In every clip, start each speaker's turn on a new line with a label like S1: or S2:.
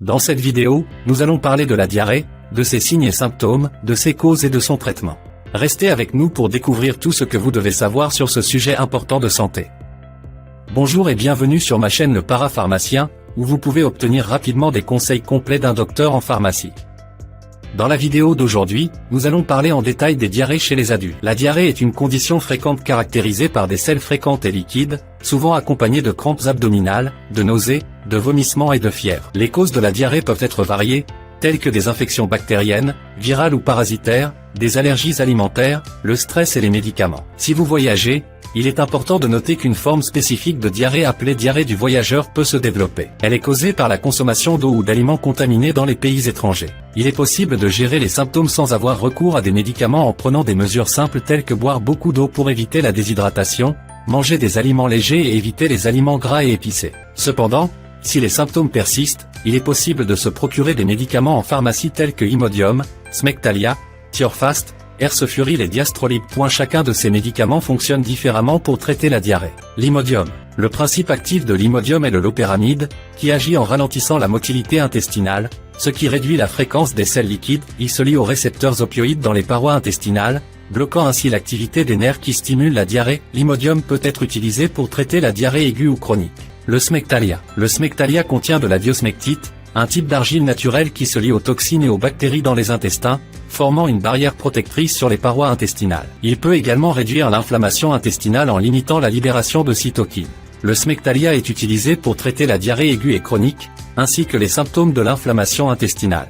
S1: Dans cette vidéo, nous allons parler de la diarrhée, de ses signes et symptômes, de ses causes et de son traitement. Restez avec nous pour découvrir tout ce que vous devez savoir sur ce sujet important de santé. Bonjour et bienvenue sur ma chaîne Le Parapharmacien, où vous pouvez obtenir rapidement des conseils complets d'un docteur en pharmacie. Dans la vidéo d'aujourd'hui, nous allons parler en détail des diarrhées chez les adultes. La diarrhée est une condition fréquente caractérisée par des selles fréquentes et liquides, souvent accompagnées de crampes abdominales, de nausées, de vomissements et de fièvre. Les causes de la diarrhée peuvent être variées, telles que des infections bactériennes, virales ou parasitaires, des allergies alimentaires, le stress et les médicaments. Si vous voyagez, il est important de noter qu'une forme spécifique de diarrhée appelée diarrhée du voyageur peut se développer. Elle est causée par la consommation d'eau ou d'aliments contaminés dans les pays étrangers. Il est possible de gérer les symptômes sans avoir recours à des médicaments en prenant des mesures simples telles que boire beaucoup d'eau pour éviter la déshydratation, manger des aliments légers et éviter les aliments gras et épicés. Cependant, si les symptômes persistent, il est possible de se procurer des médicaments en pharmacie tels que Imodium, Smectalia, Tiorfast, Ercefuril et Diastrolib. Chacun de ces médicaments fonctionne différemment pour traiter la diarrhée. L'Imodium. Le principe actif de l'Imodium est le loperamide, qui agit en ralentissant la motilité intestinale, ce qui réduit la fréquence des selles liquides. Il se lie aux récepteurs opioïdes dans les parois intestinales, bloquant ainsi l'activité des nerfs qui stimulent la diarrhée. L'Imodium peut être utilisé pour traiter la diarrhée aiguë ou chronique. Le Smectalia. Le Smectalia contient de la biosmectite, un type d'argile naturelle qui se lie aux toxines et aux bactéries dans les intestins, formant une barrière protectrice sur les parois intestinales. Il peut également réduire l'inflammation intestinale en limitant la libération de cytokines. Le Smectalia est utilisé pour traiter la diarrhée aiguë et chronique, ainsi que les symptômes de l'inflammation intestinale.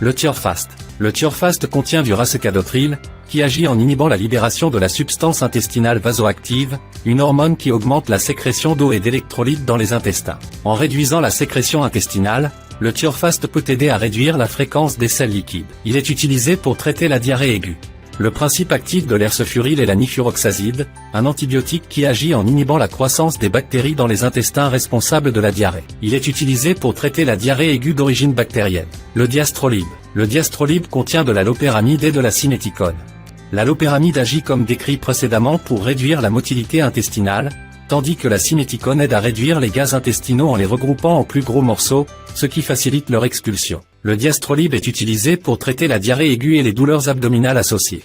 S1: Le Tiorfast. Le Tiorfast contient du racecadotril, qui agit en inhibant la libération de la substance intestinale vasoactive, une hormone qui augmente la sécrétion d'eau et d'électrolytes dans les intestins. En réduisant la sécrétion intestinale, le Tiorfast peut aider à réduire la fréquence des selles liquides. Il est utilisé pour traiter la diarrhée aiguë. Le principe actif de l'ercefuril est la nifuroxazide, un antibiotique qui agit en inhibant la croissance des bactéries dans les intestins responsables de la diarrhée. Il est utilisé pour traiter la diarrhée aiguë d'origine bactérienne. Le Diastrolib. Le Diastrolib contient de la loperamide et de la sinéticone. La loperamide agit comme décrit précédemment pour réduire la motilité intestinale, tandis que la sinéticone aide à réduire les gaz intestinaux en les regroupant en plus gros morceaux, ce qui facilite leur expulsion. Le Diastrolib est utilisé pour traiter la diarrhée aiguë et les douleurs abdominales associées.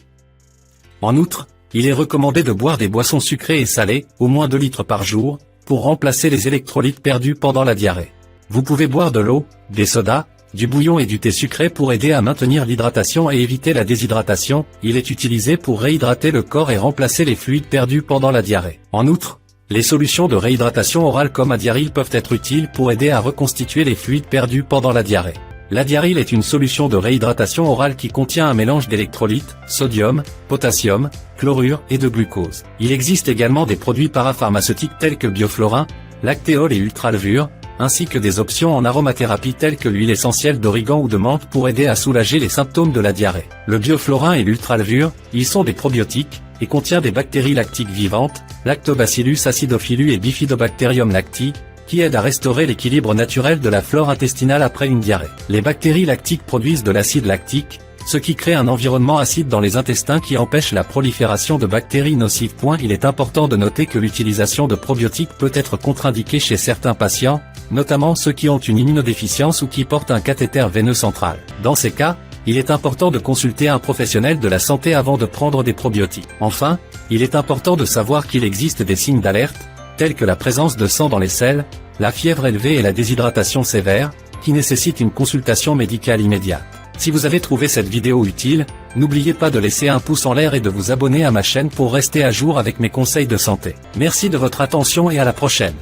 S1: En outre, il est recommandé de boire des boissons sucrées et salées, au moins 2 litres par jour, pour remplacer les électrolytes perdus pendant la diarrhée. Vous pouvez boire de l'eau, des sodas, du bouillon et du thé sucré pour aider à maintenir l'hydratation et éviter la déshydratation. Il est utilisé pour réhydrater le corps et remplacer les fluides perdus pendant la diarrhée. En outre, les solutions de réhydratation orale comme Adiaril peuvent être utiles pour aider à reconstituer les fluides perdus pendant la diarrhée. L'Adiaril est une solution de réhydratation orale qui contient un mélange d'électrolytes, sodium, potassium, chlorure et de glucose. Il existe également des produits parapharmaceutiques tels que Bioflorin, Lactéol et Ultralevure, ainsi que des options en aromathérapie telles que l'huile essentielle d'origan ou de menthe pour aider à soulager les symptômes de la diarrhée. Le Bioflorin et l'Ultralevure, ils sont des probiotiques, et contient des bactéries lactiques vivantes, Lactobacillus acidophilus et Bifidobacterium lacti, qui aident à restaurer l'équilibre naturel de la flore intestinale après une diarrhée. Les bactéries lactiques produisent de l'acide lactique, ce qui crée un environnement acide dans les intestins qui empêche la prolifération de bactéries nocives. Il est important de noter que l'utilisation de probiotiques peut être contre-indiquée chez certains patients, notamment ceux qui ont une immunodéficience ou qui portent un cathéter veineux central. Dans ces cas, il est important de consulter un professionnel de la santé avant de prendre des probiotiques. Enfin, il est important de savoir qu'il existe des signes d'alerte, tels que la présence de sang dans les selles, la fièvre élevée et la déshydratation sévère, qui nécessitent une consultation médicale immédiate. Si vous avez trouvé cette vidéo utile, n'oubliez pas de laisser un pouce en l'air et de vous abonner à ma chaîne pour rester à jour avec mes conseils de santé. Merci de votre attention et à la prochaine.